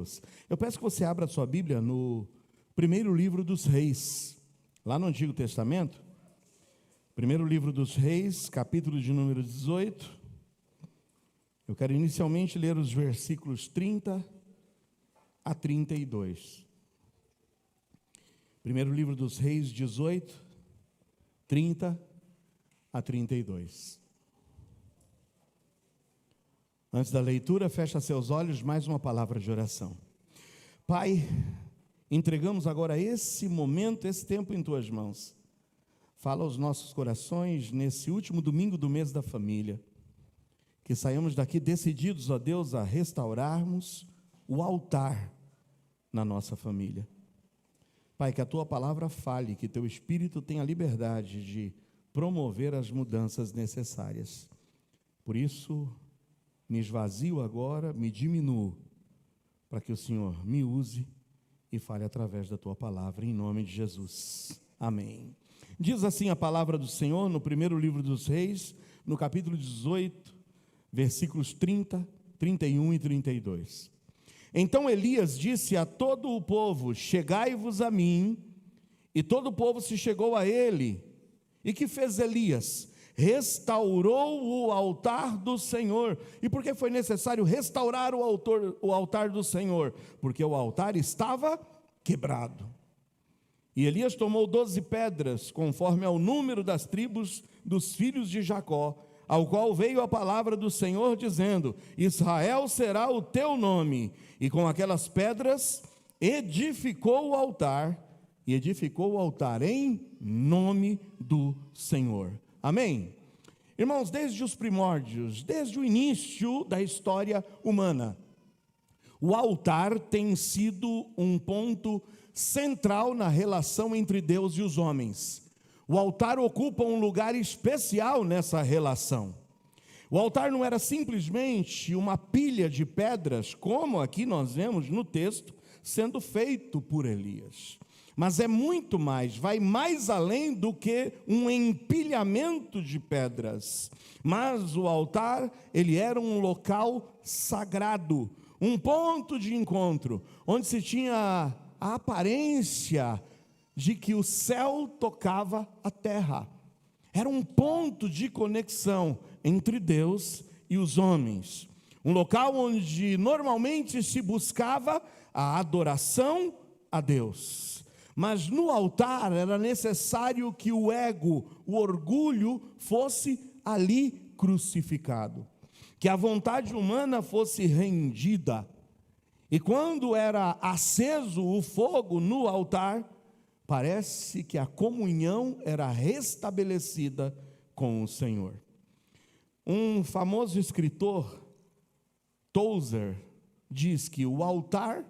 Deus. Eu peço que você abra a sua Bíblia no primeiro livro dos Reis, lá no Antigo Testamento. Primeiro livro dos Reis, capítulo de número 18. Eu quero inicialmente ler os versículos 30 a 32. Primeiro livro dos Reis, 18, 30 a 32. Antes da leitura, fecha seus olhos, mais uma palavra de oração. Pai, entregamos agora esse momento, esse tempo em Tuas mãos. Fala aos nossos corações nesse último domingo do mês da família. Que saiamos daqui decididos, ó Deus, a restaurarmos o altar na nossa família. Pai, que a Tua palavra fale, que Teu Espírito tenha liberdade de promover as mudanças necessárias. Por isso, me esvazio agora, me diminuo, para que o Senhor me use e fale através da Tua palavra, em nome de Jesus. Amém. Diz assim a palavra do Senhor no primeiro livro dos Reis, no capítulo 18, versículos 30, 31 e 32. Então Elias disse a todo o povo: chegai-vos a mim. E todo o povo se chegou a ele. E que fez Elias? Restaurou o altar do Senhor. E por que foi necessário restaurar o altar do Senhor? Porque o altar estava quebrado. E Elias tomou 12 pedras, conforme ao número das tribos dos filhos de Jacó, ao qual veio a palavra do Senhor, dizendo: Israel será o teu nome. E com aquelas pedras edificou o altar, e edificou o altar em nome do Senhor. Amém? Irmãos, desde os primórdios, desde o início da história humana, o altar tem sido um ponto central na relação entre Deus e os homens. O altar ocupa um lugar especial nessa relação. O altar não era simplesmente uma pilha de pedras, como aqui nós vemos no texto, sendo feito por Elias. Mas é muito mais, vai mais além do que um empilhamento de pedras. Mas o altar, ele era um local sagrado, um ponto de encontro, onde se tinha a aparência de que o céu tocava a terra. Era um ponto de conexão entre Deus e os homens. Um local onde normalmente se buscava a adoração a Deus. Mas no altar era necessário que o ego, o orgulho, fosse ali crucificado. Que a vontade humana fosse rendida. E quando era aceso o fogo no altar, parece que a comunhão era restabelecida com o Senhor. Um famoso escritor, Tozer, diz que o altar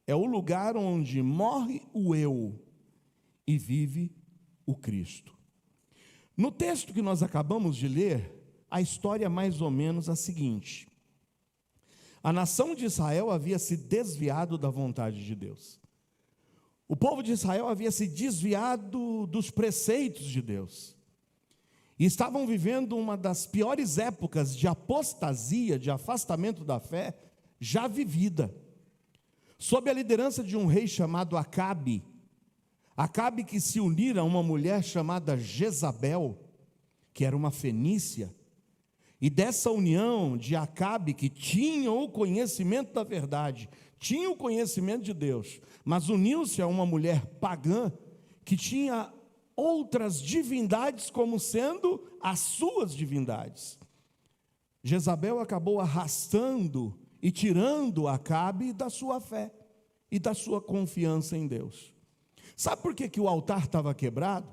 é o lugar onde morre o eu e vive o Cristo. No texto que nós acabamos de ler, a história é mais ou menos a seguinte: a nação de Israel havia se desviado da vontade de Deus. O povo de Israel havia se desviado dos preceitos de Deus. E estavam vivendo uma das piores épocas de apostasia, de afastamento da fé, já vivida. Sob a liderança de um rei chamado Acabe. Acabe que se unira a uma mulher chamada Jezabel, que era uma fenícia. E dessa união de Acabe, que tinha o conhecimento da verdade, tinha o conhecimento de Deus, mas uniu-se a uma mulher pagã, que tinha outras divindades como sendo as suas divindades. Jezabel acabou arrastando e tirando Acabe da sua fé e da sua confiança em Deus. Sabe por que o altar estava quebrado?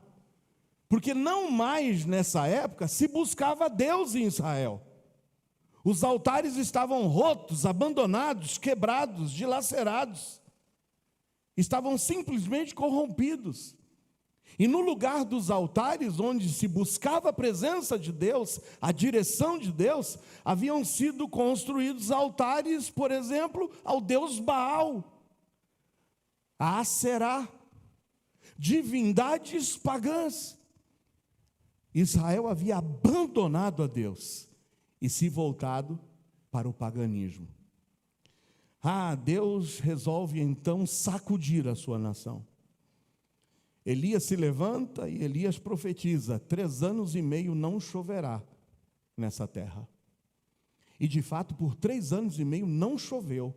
Porque não mais nessa época se buscava Deus em Israel. Os altares estavam rotos, abandonados, quebrados, dilacerados. Estavam simplesmente corrompidos. E no lugar dos altares, onde se buscava a presença de Deus, a direção de Deus, haviam sido construídos altares, por exemplo, ao deus Baal, a Aserá, divindades pagãs. Israel havia abandonado a Deus e se voltado para o paganismo. Deus resolve então sacudir a sua nação. Elias se levanta e Elias profetiza: 3 anos e meio não choverá nessa terra. E de fato, por 3 anos e meio não choveu.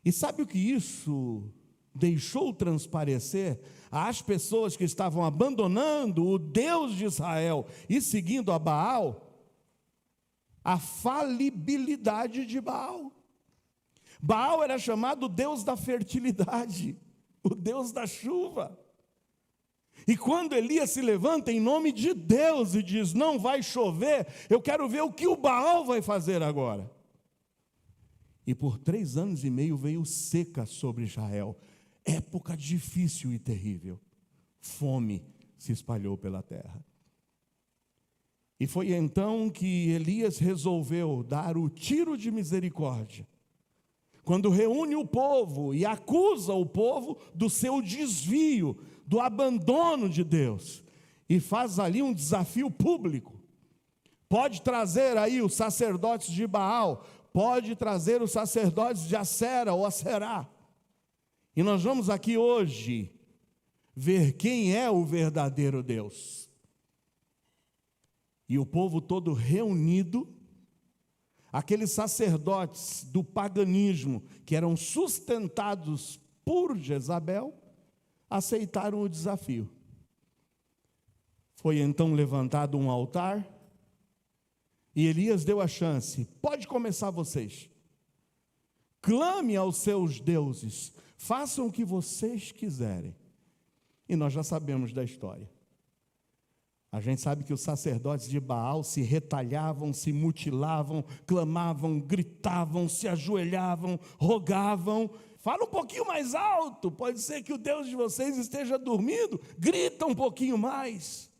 E sabe o que isso deixou transparecer às pessoas que estavam abandonando o Deus de Israel e seguindo a Baal? A falibilidade de Baal. Baal era chamado o Deus da fertilidade, o Deus da chuva. E quando Elias se levanta em nome de Deus e diz: não vai chover, eu quero ver o que o Baal vai fazer agora. E por 3 anos e meio veio seca sobre Israel, época difícil e terrível. Fome se espalhou pela terra. E foi então que Elias resolveu dar o tiro de misericórdia, quando reúne o povo e acusa o povo do seu desvio, do abandono de Deus, e faz ali um desafio público. Pode trazer aí os sacerdotes de Baal, pode trazer os sacerdotes de Acera ou Acerá. E nós vamos aqui hoje ver quem é o verdadeiro Deus. E o povo todo reunido, aqueles sacerdotes do paganismo que eram sustentados por Jezabel, aceitaram o desafio. Foi então levantado um altar e Elias deu a chance: pode começar vocês, clame aos seus deuses, façam o que vocês quiserem. E nós já sabemos da história. A gente sabe que os sacerdotes de Baal se retalhavam, se mutilavam, clamavam, gritavam, se ajoelhavam, rogavam. Fala um pouquinho mais alto, pode ser que o Deus de vocês esteja dormindo. Grita um pouquinho mais.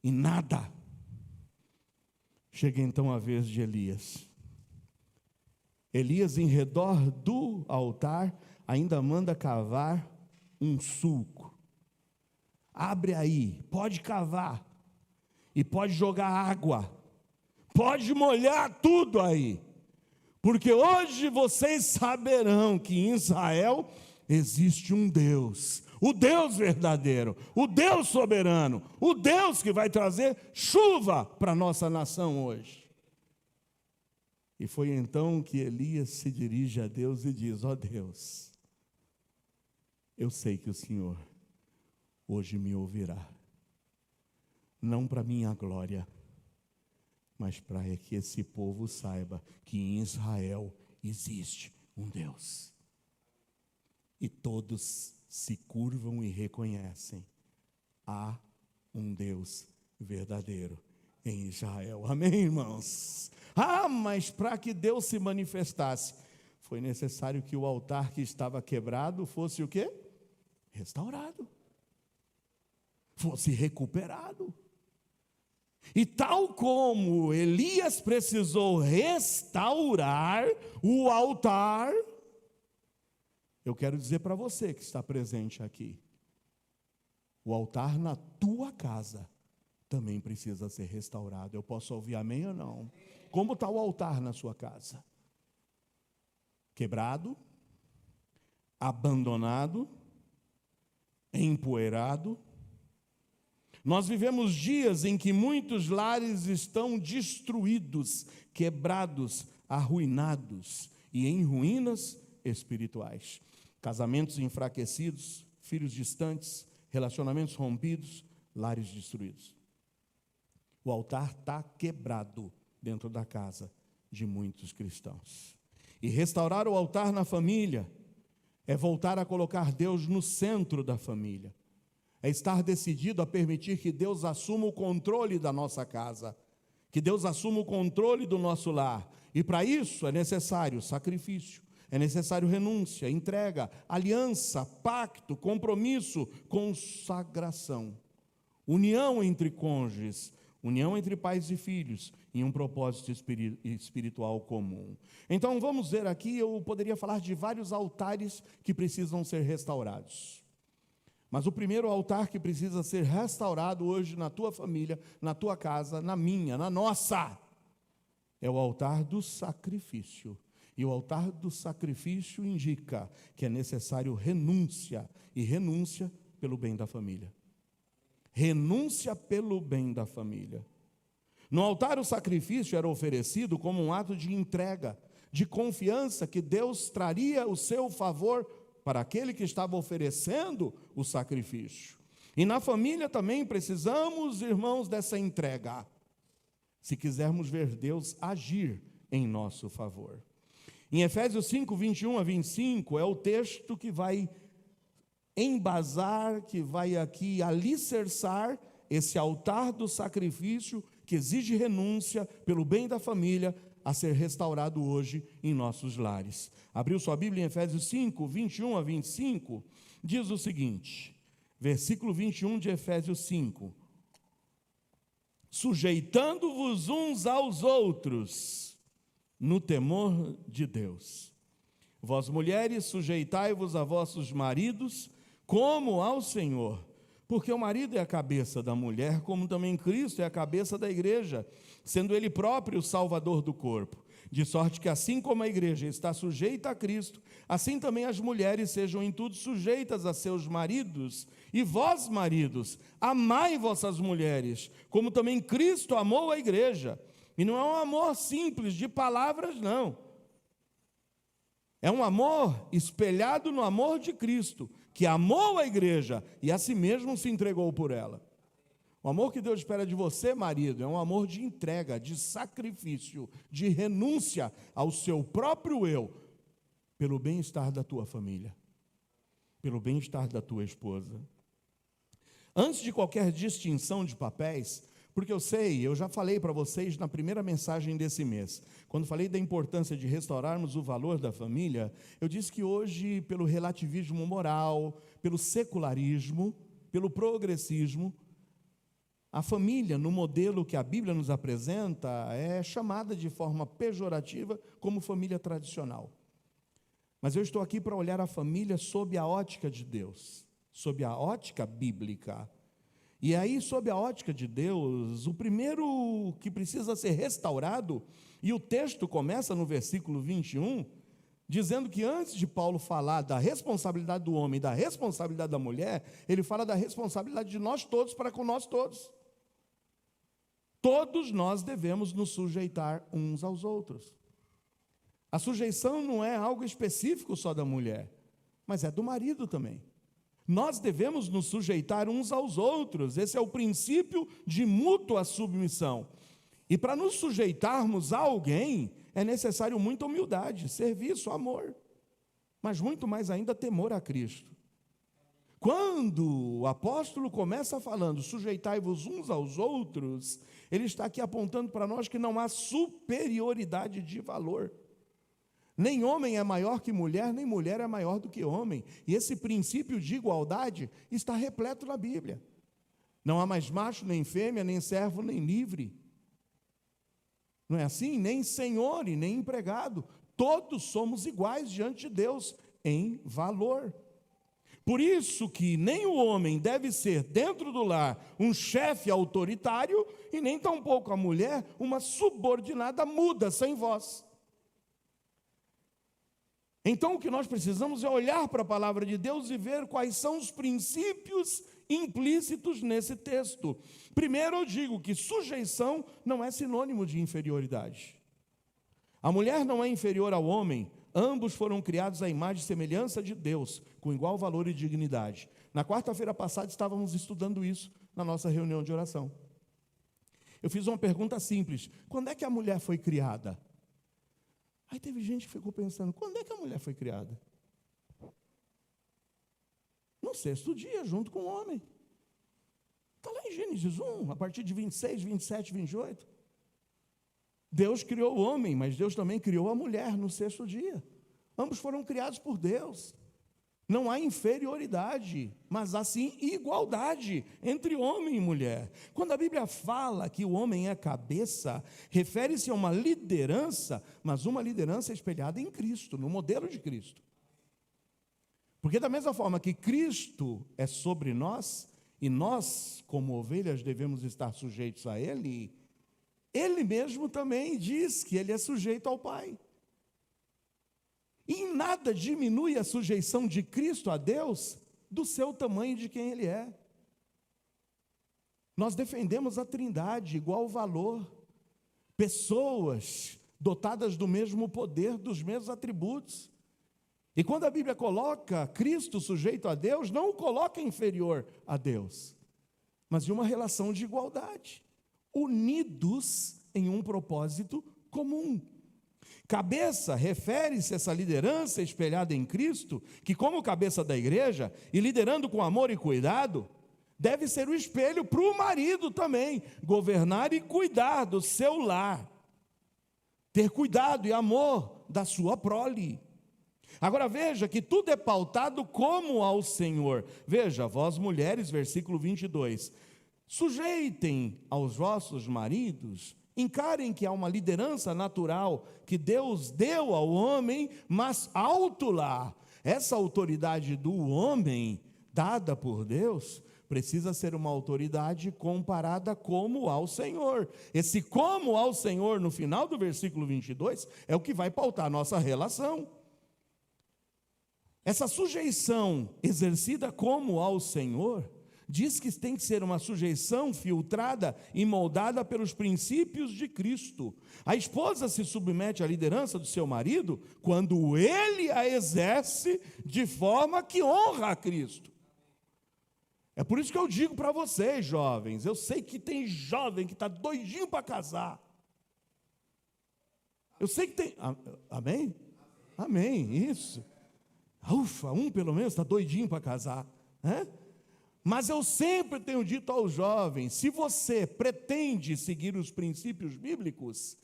E nada. Chega então a vez de Elias. Elias, em redor do altar, ainda manda cavar um sulco. Abre aí, pode cavar, e pode jogar água, pode molhar tudo aí, porque hoje vocês saberão que em Israel existe um Deus, o Deus verdadeiro, o Deus soberano, o Deus que vai trazer chuva para a nossa nação hoje. E foi então que Elias se dirige a Deus e diz: ó Deus, eu sei que o Senhor hoje me ouvirá, não para minha glória, mas para que esse povo saiba que em Israel existe um Deus. E todos se curvam e reconhecem: há um Deus verdadeiro em Israel. Amém, irmãos? Mas para que Deus se manifestasse, foi necessário que o altar que estava quebrado fosse o quê? Restaurado. Fosse recuperado. E tal como Elias precisou restaurar o altar, eu quero dizer para você que está presente aqui, o altar na tua casa também precisa ser restaurado. Eu posso ouvir amém ou não? Como está o altar na sua casa? Quebrado, abandonado, empoeirado. Nós vivemos dias em que muitos lares estão destruídos, quebrados, arruinados e em ruínas espirituais. Casamentos enfraquecidos, filhos distantes, relacionamentos rompidos, lares destruídos. O altar está quebrado dentro da casa de muitos cristãos. E restaurar o altar na família é voltar a colocar Deus no centro da família. É estar decidido a permitir que Deus assuma o controle da nossa casa, que Deus assuma o controle do nosso lar. E para isso é necessário sacrifício, é necessário renúncia, entrega, aliança, pacto, compromisso, consagração. União entre cônjuges, união entre pais e filhos, em um propósito espiritual comum. Então vamos ver aqui, eu poderia falar de vários altares que precisam ser restaurados. Mas o primeiro altar que precisa ser restaurado hoje na tua família, na tua casa, na minha, na nossa, é o altar do sacrifício. E o altar do sacrifício indica que é necessário renúncia, e renúncia pelo bem da família. Renúncia pelo bem da família. No altar o sacrifício era oferecido como um ato de entrega, de confiança que Deus traria o seu favor para aquele que estava oferecendo o sacrifício. E na família também precisamos, irmãos, dessa entrega, se quisermos ver Deus agir em nosso favor. Em Efésios 5, 21 a 25, é o texto que vai embasar, que vai aqui alicerçar esse altar do sacrifício que exige renúncia pelo bem da família a ser restaurado hoje em nossos lares. Abriu sua Bíblia em Efésios 5, 21 a 25, diz o seguinte, versículo 21 de Efésios 5, sujeitando-vos uns aos outros no temor de Deus. Vós mulheres, sujeitai-vos a vossos maridos como ao Senhor, porque o marido é a cabeça da mulher, como também Cristo é a cabeça da igreja, sendo ele próprio o salvador do corpo. De sorte que assim como a igreja está sujeita a Cristo, assim também as mulheres sejam em tudo sujeitas a seus maridos. E vós, maridos, amai vossas mulheres, como também Cristo amou a igreja. E não é um amor simples de palavras, não. É um amor espelhado no amor de Cristo, que amou a igreja e a si mesmo se entregou por ela. O amor que Deus espera de você, marido, é um amor de entrega, de sacrifício, de renúncia ao seu próprio eu, pelo bem-estar da tua família, pelo bem-estar da tua esposa. Antes de qualquer distinção de papéis, porque eu já falei para vocês na primeira mensagem desse mês, quando falei da importância de restaurarmos o valor da família, eu disse que hoje, pelo relativismo moral, pelo secularismo, pelo progressismo, a família, no modelo que a Bíblia nos apresenta, é chamada de forma pejorativa como família tradicional. Mas eu estou aqui para olhar a família sob a ótica de Deus, sob a ótica bíblica. E aí, sob a ótica de Deus, o primeiro que precisa ser restaurado, e o texto começa no versículo 21, dizendo que antes de Paulo falar da responsabilidade do homem e da responsabilidade da mulher, ele fala da responsabilidade de nós todos para com nós todos. Todos nós devemos nos sujeitar uns aos outros. A sujeição não é algo específico só da mulher, mas é do marido também. Nós devemos nos sujeitar uns aos outros, esse é o princípio de mútua submissão. E para nos sujeitarmos a alguém, é necessário muita humildade, serviço, amor, mas muito mais ainda temor a Cristo. Quando o apóstolo começa falando, sujeitai-vos uns aos outros, ele está aqui apontando para nós que não há superioridade de valor. Nem homem é maior que mulher, nem mulher é maior do que homem. E esse princípio de igualdade está repleto na Bíblia. Não há mais macho, nem fêmea, nem servo, nem livre. Não é assim? Nem senhor e nem empregado. Todos somos iguais diante de Deus em valor. Por isso que nem o homem deve ser, dentro do lar, um chefe autoritário, e nem tampouco a mulher uma subordinada muda, sem voz. Então, o que nós precisamos é olhar para a palavra de Deus e ver quais são os princípios implícitos nesse texto. Primeiro, eu digo que sujeição não é sinônimo de inferioridade. A mulher não é inferior ao homem, ambos foram criados à imagem e semelhança de Deus, com igual valor e dignidade. Na quarta-feira passada, estávamos estudando isso na nossa reunião de oração. Eu fiz uma pergunta simples: quando é que a mulher foi criada? Aí teve gente que ficou pensando, quando é que a mulher foi criada? No sexto dia, junto com o homem. Está lá em Gênesis 1, a partir de 26, 27, 28. Deus criou o homem, mas Deus também criou a mulher no sexto dia. Ambos foram criados por Deus. Não há inferioridade, mas há sim igualdade entre homem e mulher. Quando a Bíblia fala que o homem é cabeça, refere-se a uma liderança, mas uma liderança espelhada em Cristo, no modelo de Cristo. Porque da mesma forma que Cristo é sobre nós, e nós, como ovelhas, devemos estar sujeitos a Ele, Ele mesmo também diz que Ele é sujeito ao Pai. E em nada diminui a sujeição de Cristo a Deus do seu tamanho de quem Ele é. Nós defendemos a Trindade, igual valor. Pessoas dotadas do mesmo poder, dos mesmos atributos. E quando a Bíblia coloca Cristo sujeito a Deus, não o coloca inferior a Deus, mas de uma relação de igualdade, unidos em um propósito comum. Cabeça refere-se a essa liderança espelhada em Cristo, que como cabeça da igreja, e liderando com amor e cuidado, deve ser o espelho para o marido também, governar e cuidar do seu lar, ter cuidado e amor da sua prole. Agora veja que tudo é pautado como ao Senhor. Veja, vós mulheres, versículo 22, sujeitem aos vossos maridos, encarem que há uma liderança natural que Deus deu ao homem, mas alto lá, essa autoridade do homem, dada por Deus, precisa ser uma autoridade comparada como ao Senhor. Esse como ao Senhor, no final do versículo 22, é o que vai pautar a nossa relação. Essa sujeição exercida como ao Senhor, diz que tem que ser uma sujeição filtrada e moldada pelos princípios de Cristo. A esposa se submete à liderança do seu marido quando ele a exerce de forma que honra a Cristo. É por isso que eu digo para vocês, jovens, eu sei que tem jovem que está doidinho para casar. Eu sei que tem... Amém? Amém, isso. Ufa, pelo menos está doidinho para casar, né? Mas eu sempre tenho dito aos jovens, se você pretende seguir os princípios bíblicos,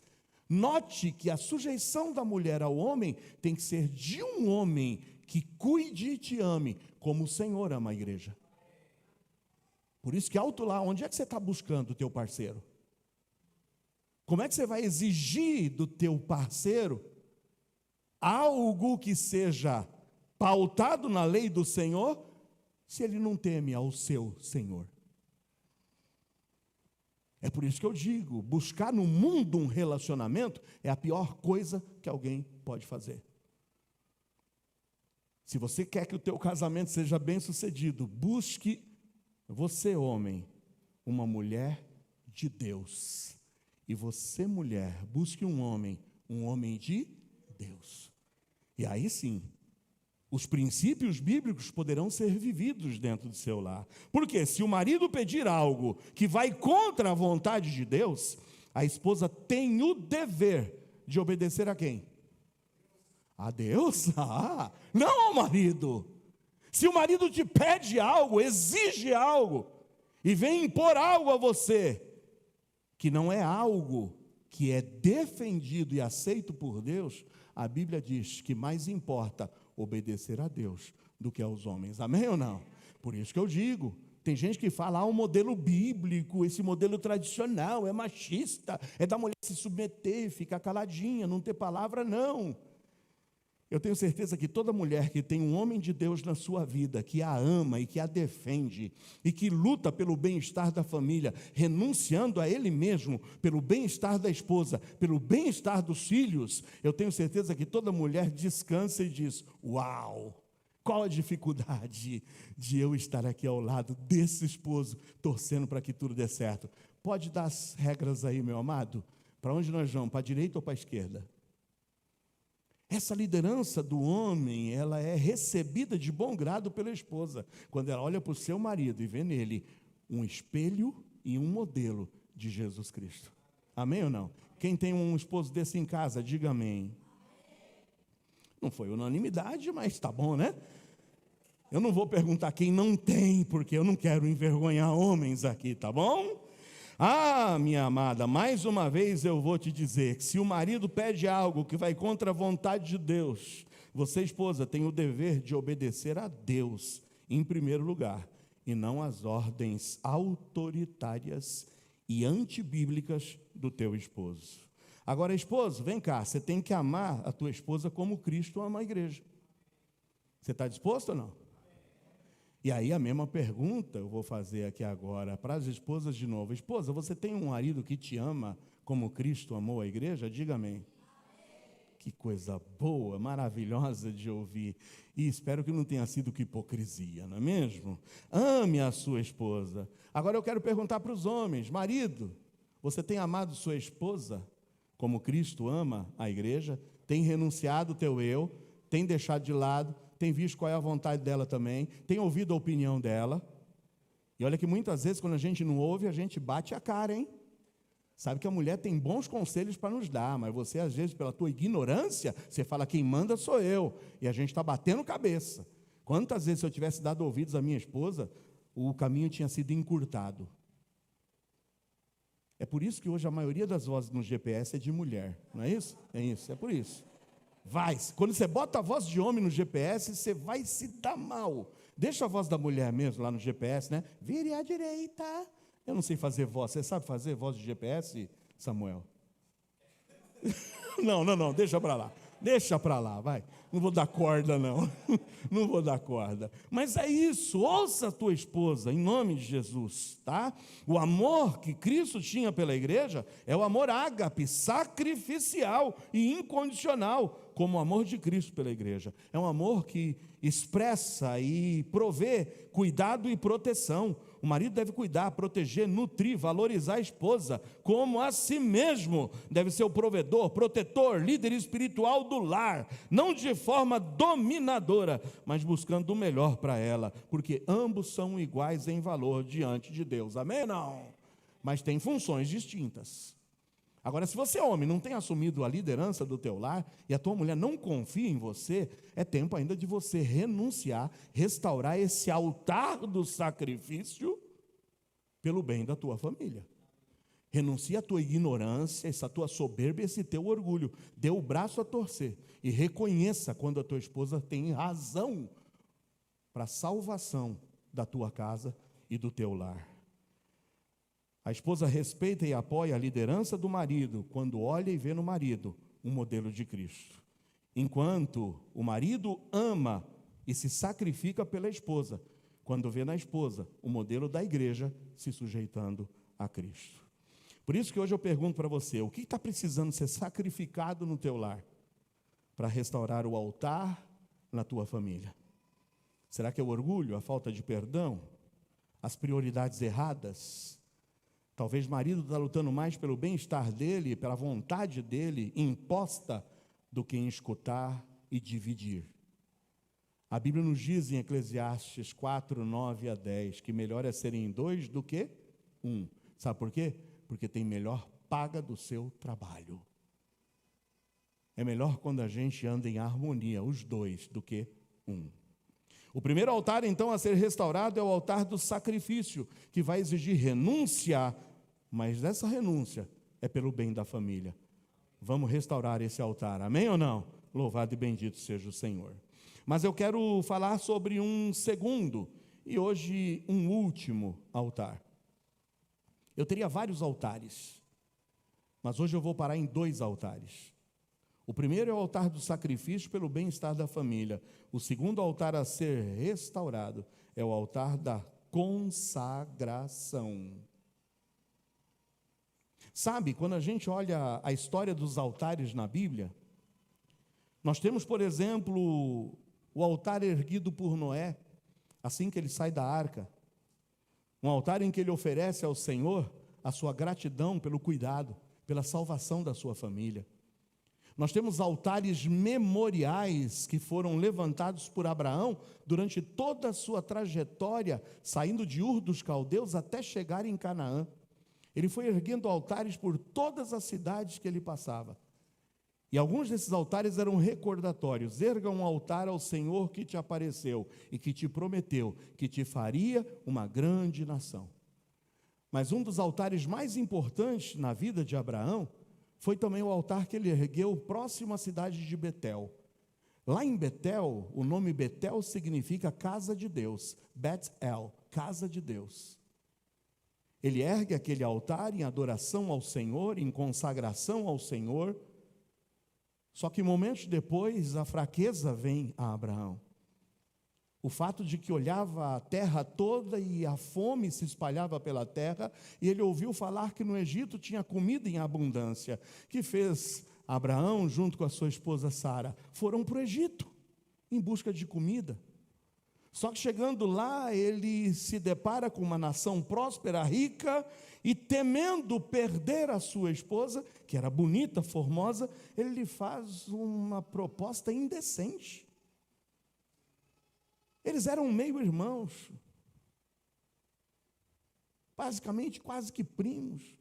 note que a sujeição da mulher ao homem tem que ser de um homem que cuide e te ame, como o Senhor ama a igreja. Por isso que alto lá, onde é que você está buscando o teu parceiro? Como é que você vai exigir do teu parceiro algo que seja pautado na lei do Senhor, se ele não teme ao seu Senhor? É por isso que eu digo, buscar no mundo um relacionamento é a pior coisa que alguém pode fazer. Se você quer que o teu casamento seja bem-sucedido, busque, você homem, uma mulher de Deus. E você mulher, busque um homem de Deus. E aí sim, os princípios bíblicos poderão ser vividos dentro do seu lar. Porque se o marido pedir algo que vai contra a vontade de Deus, a esposa tem o dever de obedecer a quem? A Deus? Não ao marido. Se o marido te pede algo, exige algo, e vem impor algo a você, que não é algo que é defendido e aceito por Deus, a Bíblia diz que mais importa obedecer a Deus do que aos homens. Amém ou não? Por isso que eu digo, tem gente que fala, um modelo bíblico, esse modelo tradicional, é machista, é da mulher se submeter, ficar caladinha, não ter palavra, não. Eu tenho certeza que toda mulher que tem um homem de Deus na sua vida, que a ama e que a defende, e que luta pelo bem-estar da família, renunciando a ele mesmo, pelo bem-estar da esposa, pelo bem-estar dos filhos, eu tenho certeza que toda mulher descansa e diz, uau, qual a dificuldade de eu estar aqui ao lado desse esposo, torcendo para que tudo dê certo. Pode dar as regras aí, meu amado? Para onde nós vamos? Para a direita ou para a esquerda? Essa liderança do homem, ela é recebida de bom grado pela esposa, quando ela olha para o seu marido e vê nele um espelho e um modelo de Jesus Cristo. Amém ou não? Quem tem um esposo desse em casa, diga amém. Não foi unanimidade, mas está bom, né? Eu não vou perguntar quem não tem, porque eu não quero envergonhar homens aqui, tá bom? Minha amada, mais uma vez eu vou te dizer que se o marido pede algo que vai contra a vontade de Deus, você, esposa, tem o dever de obedecer a Deus em primeiro lugar, e não às ordens autoritárias e antibíblicas do teu esposo. Agora, esposo, vem cá, você tem que amar a tua esposa como Cristo ama a igreja. Você está disposto ou não? E aí a mesma pergunta eu vou fazer aqui agora para as esposas de novo. Esposa, você tem um marido que te ama como Cristo amou a igreja? Diga amém. que coisa boa, maravilhosa de ouvir. E espero que não tenha sido com hipocrisia, não é mesmo? Ame a sua esposa. Agora eu quero perguntar para os homens: marido, você tem amado sua esposa como Cristo ama a igreja? Tem renunciado o teu eu? Tem deixado de lado? Tem visto qual é a vontade dela também? Tem ouvido a opinião dela? E olha que muitas vezes quando a gente não ouve, a gente bate a cara, hein? Sabe que a mulher tem bons conselhos para nos dar, mas você, às vezes, pela tua ignorância, você fala: quem manda sou eu, e a gente está batendo cabeça. Quantas vezes, se eu tivesse dado ouvidos à minha esposa, o caminho tinha sido encurtado. É por isso que hoje a maioria das vozes no GPS é de mulher, não é isso? É isso, é por isso. Quando você bota a voz de homem no GPS, você vai se dar mal. Deixa a voz da mulher mesmo lá no GPS, né? Vire à direita. Eu não sei fazer voz. Você sabe fazer voz de GPS, Samuel? Não, deixa para lá. Deixa para lá, vai. Não vou dar corda, não. Não vou dar corda. Mas é isso, ouça a tua esposa, em nome de Jesus, tá? O amor que Cristo tinha pela igreja é o amor ágape, sacrificial e incondicional, como o amor de Cristo pela igreja. É um amor que expressa e provê cuidado e proteção. O marido deve cuidar, proteger, nutrir, valorizar a esposa, como a si mesmo. Deve ser o provedor, protetor, líder espiritual do lar, não de forma dominadora, mas buscando o melhor para ela, porque ambos são iguais em valor diante de Deus. Amém ou não? Mas tem funções distintas. Agora, se você, homem, não tem assumido a liderança do teu lar e a tua mulher não confia em você, é tempo ainda de você renunciar, restaurar esse altar do sacrifício pelo bem da tua família. Renuncia a tua ignorância, essa tua soberba, esse teu orgulho. Dê o braço a torcer e reconheça quando a tua esposa tem razão para a salvação da tua casa e do teu lar. A esposa respeita e apoia a liderança do marido quando olha e vê no marido um modelo de Cristo. Enquanto o marido ama e se sacrifica pela esposa, quando vê na esposa o modelo da igreja se sujeitando a Cristo. Por isso que hoje eu pergunto para você: o que está precisando ser sacrificado no teu lar para restaurar o altar na tua família? Será que é o orgulho, a falta de perdão, as prioridades erradas? Talvez o marido está lutando mais pelo bem-estar dele, pela vontade dele imposta, do que em escutar e dividir. A Bíblia nos diz em Eclesiastes 4, 9 a 10, que melhor é serem dois do que um. Sabe por quê? Porque tem melhor paga do seu trabalho. É melhor quando a gente anda em harmonia, os dois, do que um. O primeiro altar, então, a ser restaurado é o altar do sacrifício, que vai exigir renúncia, mas essa renúncia é pelo bem da família. Vamos restaurar esse altar, amém ou não? Louvado e bendito seja o Senhor. Mas eu quero falar sobre um segundo e hoje um último altar. Eu teria vários altares, mas hoje eu vou parar em 2 altares. O primeiro é o altar do sacrifício pelo bem-estar da família. O segundo altar a ser restaurado é o altar da consagração. Sabe, quando a gente olha a história dos altares na Bíblia, nós temos, por exemplo, o altar erguido por Noé, assim que ele sai da arca. Um altar em que ele oferece ao Senhor a sua gratidão pelo cuidado, pela salvação da sua família. Nós temos altares memoriais que foram levantados por Abraão durante toda a sua trajetória, saindo de Ur dos Caldeus até chegar em Canaã. Ele foi erguendo altares por todas as cidades que ele passava. E alguns desses altares eram recordatórios. Erga um altar ao Senhor que te apareceu e que te prometeu que te faria uma grande nação. Mas um dos altares mais importantes na vida de Abraão foi também o altar que ele ergueu próximo à cidade de Betel. Lá em Betel, o nome Betel significa casa de Deus. Bet-El, casa de Deus. Ele ergue aquele altar em adoração ao Senhor, em consagração ao Senhor. Só que momentos depois, a fraqueza vem a Abraão. O fato de que olhava a terra toda e a fome se espalhava pela terra, e ele ouviu falar que no Egito tinha comida em abundância, que fez Abraão, junto com a sua esposa Sara, foram para o Egito em busca de comida. Só que chegando lá, ele se depara com uma nação próspera, rica, e temendo perder a sua esposa, que era bonita, formosa, ele lhe faz uma proposta indecente. Eles eram meio-irmãos, basicamente quase que primos.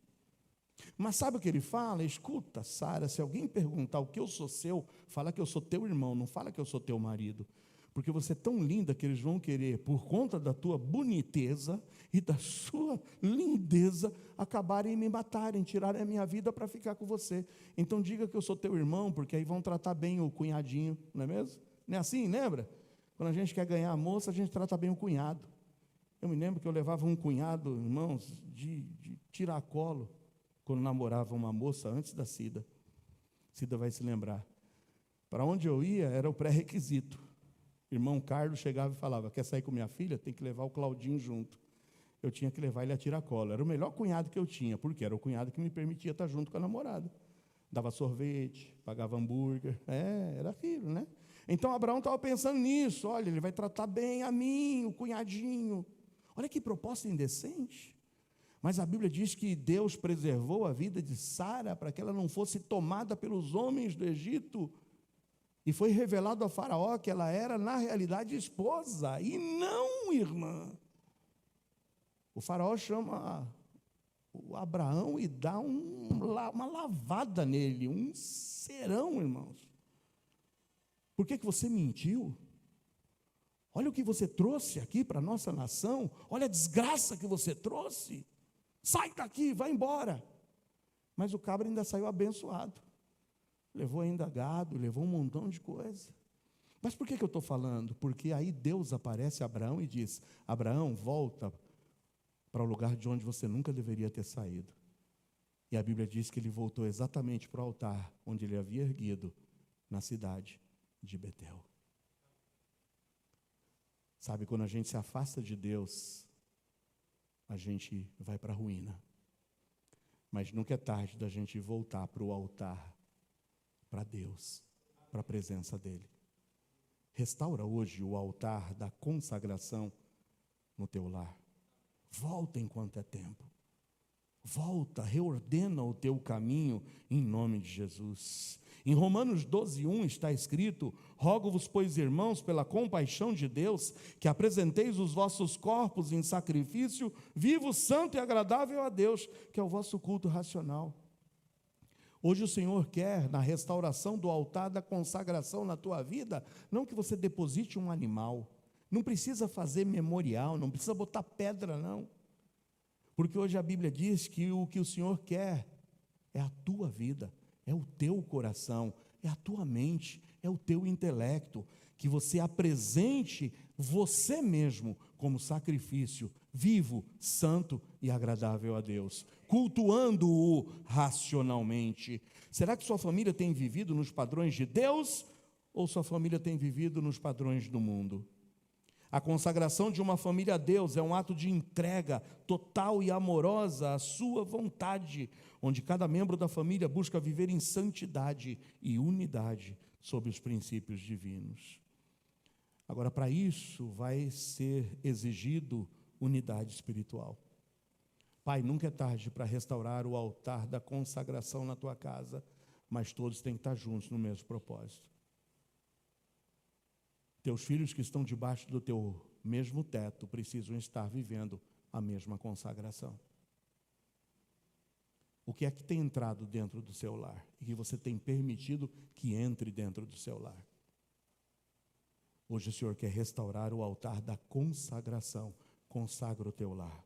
Mas sabe o que ele fala? Escuta, Sara, se alguém perguntar o que eu sou seu, fala que eu sou teu irmão, não fala que eu sou teu marido. Porque você é tão linda que eles vão querer, por conta da tua boniteza e da sua lindeza, acabarem me matarem, tirarem a minha vida para ficar com você. Então diga que eu sou teu irmão, porque aí vão tratar bem o cunhadinho, não é mesmo? Não é assim, lembra? Quando a gente quer ganhar a moça, a gente trata bem o cunhado. Eu me lembro que eu levava um cunhado, irmãos, de tiracolo, quando namorava uma moça antes da Cida. Cida vai se lembrar. Para onde eu ia, era o pré-requisito. Irmão Carlos chegava e falava, quer sair com minha filha? Tem que levar o Claudinho junto. Eu tinha que levar ele a tiracolo. Era o melhor cunhado que eu tinha, porque era o cunhado que me permitia estar junto com a namorada. Dava sorvete, pagava hambúrguer. Era aquilo, né? Então Abraão estava pensando nisso. Olha, ele vai tratar bem a mim, o cunhadinho. Olha que proposta indecente. Mas a Bíblia diz que Deus preservou a vida de Sara para que ela não fosse tomada pelos homens do Egito. E foi revelado a Faraó que ela era, na realidade, esposa, e não irmã. O Faraó chama o Abraão e dá uma lavada nele, um serão, irmãos. Por que você mentiu? Olha o que você trouxe aqui para a nossa nação, olha a desgraça que você trouxe. Sai daqui, vai embora. Mas o cabra ainda saiu abençoado. Levou ainda gado, levou um montão de coisa. Mas por que eu estou falando? Porque aí Deus aparece a Abraão e diz, Abraão, volta para o lugar de onde você nunca deveria ter saído. E a Bíblia diz que ele voltou exatamente para o altar onde ele havia erguido, na cidade de Betel. Sabe, quando a gente se afasta de Deus, a gente vai para a ruína. Mas nunca é tarde da gente voltar para o altar, para Deus, para a presença dEle. Restaura hoje o altar da consagração no teu lar. Volta enquanto é tempo. Volta, reordena o teu caminho em nome de Jesus. Em Romanos 12:1 está escrito, rogo-vos, pois, irmãos, pela compaixão de Deus, que apresenteis os vossos corpos em sacrifício vivo, santo e agradável a Deus, que é o vosso culto racional. Hoje o Senhor quer, na restauração do altar da consagração na tua vida, não que você deposite um animal, não precisa fazer memorial, não precisa botar pedra, não. Porque hoje a Bíblia diz que o Senhor quer é a tua vida, é o teu coração, é a tua mente, é o teu intelecto, que você apresente você mesmo como sacrifício vivo, santo e agradável a Deus, cultuando-o racionalmente. Será que sua família tem vivido nos padrões de Deus ou sua família tem vivido nos padrões do mundo? A consagração de uma família a Deus é um ato de entrega total e amorosa à sua vontade, onde cada membro da família busca viver em santidade e unidade sob os princípios divinos. Agora, para isso vai ser exigido unidade espiritual. Pai, nunca é tarde para restaurar o altar da consagração na tua casa, mas todos têm que estar juntos no mesmo propósito. Teus filhos que estão debaixo do teu mesmo teto precisam estar vivendo a mesma consagração. O que é que tem entrado dentro do seu lar e que você tem permitido que entre dentro do seu lar? Hoje o Senhor quer restaurar o altar da consagração. Consagra o teu lar.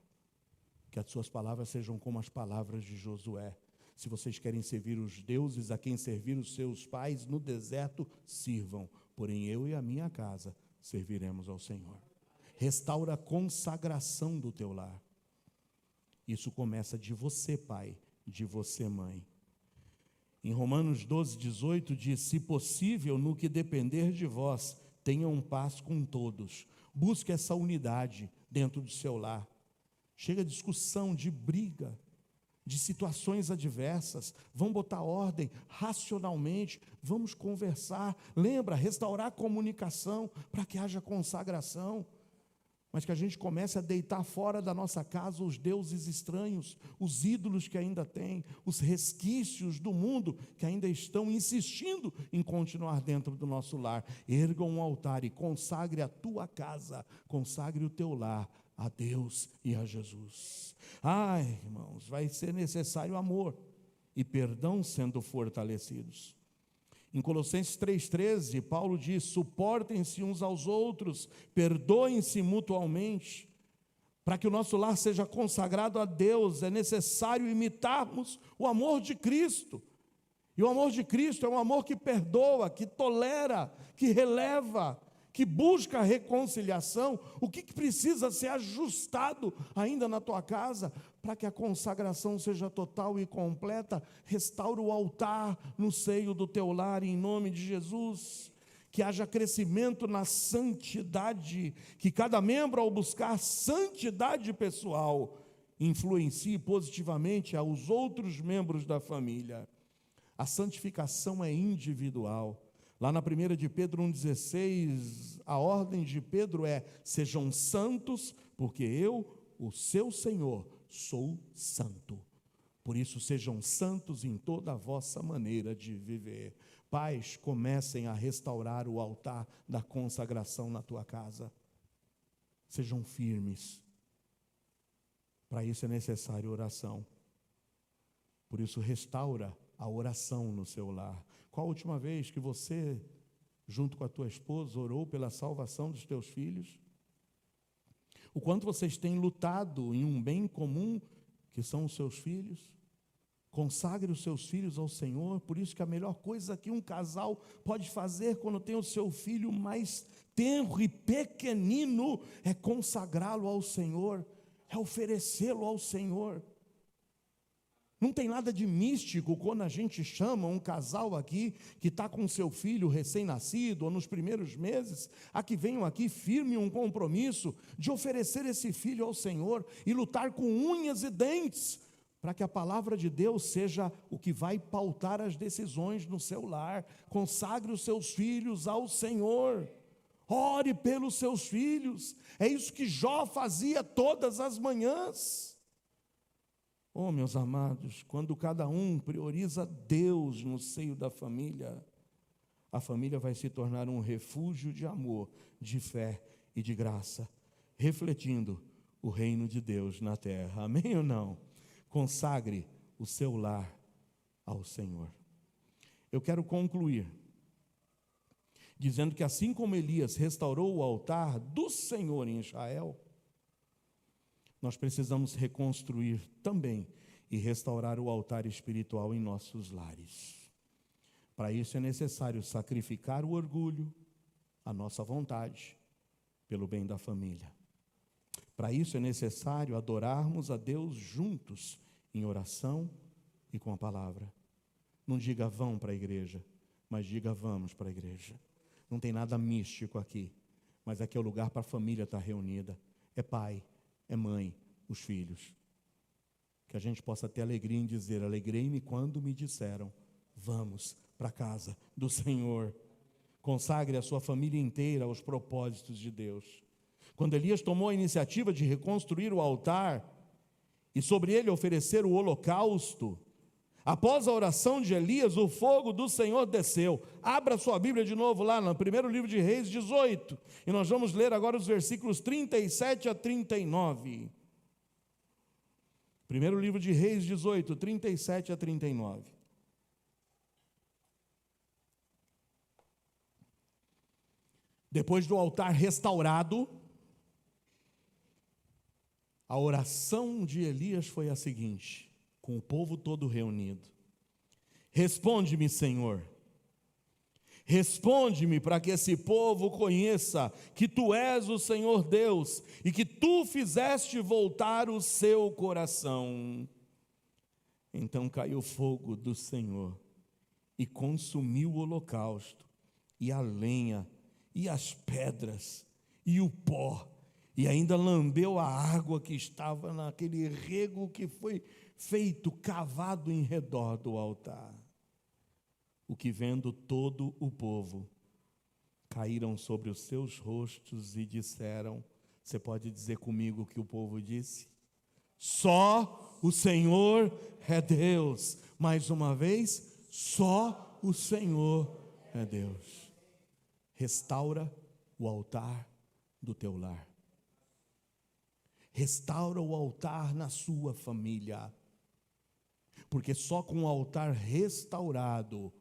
Que as suas palavras sejam como as palavras de Josué. Se vocês querem servir os deuses a quem serviram os seus pais no deserto, sirvam. Porém, eu e a minha casa serviremos ao Senhor. Restaura a consagração do teu lar. Isso começa de você, pai, de você, mãe. Em Romanos 12:18 diz, se possível, no que depender de vós, tenham paz com todos. Busque essa unidade dentro do seu lar. Chega a discussão, de briga. de situações adversas, vamos botar ordem racionalmente, vamos conversar, lembra, restaurar a comunicação para que haja consagração, mas que a gente comece a deitar fora da nossa casa os deuses estranhos, os ídolos que ainda tem, os resquícios do mundo que ainda estão insistindo em continuar dentro do nosso lar. Erga um altar e consagre a tua casa, consagre o teu lar a Deus e a Jesus. Ai, irmãos, vai ser necessário amor e perdão sendo fortalecidos. Em Colossenses 3,13, Paulo diz: suportem-se uns aos outros, perdoem-se mutualmente. Para que o nosso lar seja consagrado a Deus, é necessário imitarmos o amor de Cristo. E o amor de Cristo é um amor que perdoa, que tolera, que releva, que busca a reconciliação. O que precisa ser ajustado ainda na tua casa para que a consagração seja total e completa? Restaura o altar no seio do teu lar em nome de Jesus. Que haja crescimento na santidade, que cada membro, ao buscar santidade pessoal, influencie positivamente aos outros membros da família. A santificação é individual. Lá na 1 de Pedro 1,16, a ordem de Pedro é: sejam santos, porque eu, o seu Senhor, sou santo. Por isso, sejam santos em toda a vossa maneira de viver. Pais, comecem a restaurar o altar da consagração na tua casa. Sejam firmes. Para isso é necessário oração. Por isso, restaura a oração no seu lar. Qual a última vez que você, junto com a tua esposa, orou pela salvação dos teus filhos? O quanto vocês têm lutado em um bem comum, que são os seus filhos? Consagre os seus filhos ao Senhor. Por isso que a melhor coisa que um casal pode fazer quando tem o seu filho mais tenro e pequenino é consagrá-lo ao Senhor, é oferecê-lo ao Senhor. Não tem nada de místico quando a gente chama um casal aqui que está com seu filho recém-nascido ou nos primeiros meses, a que venham aqui firme um compromisso de oferecer esse filho ao Senhor e lutar com unhas e dentes para que a palavra de Deus seja o que vai pautar as decisões no seu lar. Consagre os seus filhos ao Senhor. Ore pelos seus filhos. É isso que Jó fazia todas as manhãs. Oh, meus amados, quando cada um prioriza Deus no seio da família, a família vai se tornar um refúgio de amor, de fé e de graça, refletindo o reino de Deus na terra. Amém ou não? Consagre o seu lar ao Senhor. Eu quero concluir dizendo que assim como Elias restaurou o altar do Senhor em Israel, nós precisamos reconstruir também e restaurar o altar espiritual em nossos lares. Para isso é necessário sacrificar o orgulho, a nossa vontade, pelo bem da família. Para isso é necessário adorarmos a Deus juntos, em oração e com a palavra. Não diga vão para a igreja, mas diga vamos para a igreja. Não tem nada místico aqui, mas aqui é o lugar para a família estar reunida. É pai, é mãe, os filhos. Que a gente possa ter alegria em dizer: alegrei-me quando me disseram, vamos para a casa do Senhor. Consagre a sua família inteira aos propósitos de Deus. Quando Elias tomou a iniciativa de reconstruir o altar e sobre ele oferecer o holocausto, após a oração de Elias, o fogo do Senhor desceu. Abra sua Bíblia de novo lá no primeiro livro de Reis 18, e nós vamos ler agora os versículos 37 a 39. Primeiro livro de Reis 18, 37 a 39. Depois do altar restaurado, a oração de Elias foi a seguinte, com o povo todo reunido: responde-me, Senhor, responde-me para que esse povo conheça que Tu és o Senhor Deus e que Tu fizeste voltar o seu coração. Então caiu fogo do Senhor e consumiu o holocausto e a lenha e as pedras e o pó e ainda lambeu a água que estava naquele rego que foi feito, cavado em redor do altar. O que vendo todo o povo, caíram sobre os seus rostos e disseram, você pode dizer comigo o que o povo disse? Só o Senhor é Deus. Mais uma vez, só o Senhor é Deus. Restaura o altar do teu lar. Restaura o altar na sua família. Porque só com o altar restaurado,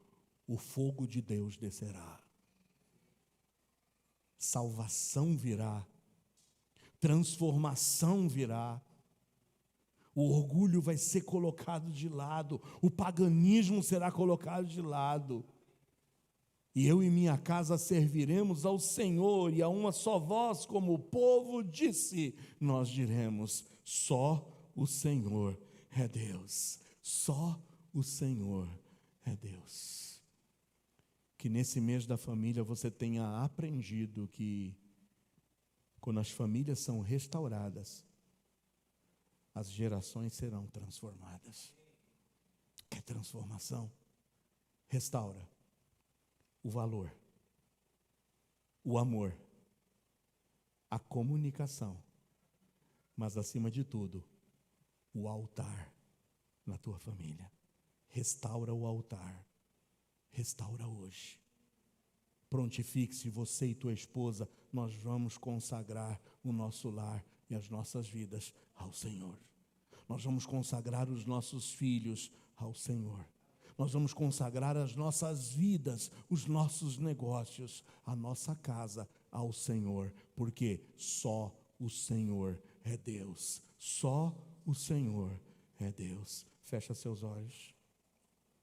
o fogo de Deus descerá. Salvação virá. Transformação virá. O orgulho vai ser colocado de lado. O paganismo será colocado de lado. E eu e minha casa serviremos ao Senhor, e a uma só voz, como o povo disse, nós diremos, só o Senhor é Deus. Só o Senhor é Deus. Que nesse mês da família você tenha aprendido que quando as famílias são restauradas, as gerações serão transformadas. Quer transformação? Restaura o valor, o amor, a comunicação, mas acima de tudo, o altar na tua família. Restaura o altar. Restaura hoje. Prontifique-se, você e tua esposa, nós vamos consagrar o nosso lar e as nossas vidas ao Senhor. Nós vamos consagrar os nossos filhos ao Senhor. Nós vamos consagrar as nossas vidas, os nossos negócios, a nossa casa ao Senhor, porque só o Senhor é Deus. Só o Senhor é Deus. Fecha seus olhos.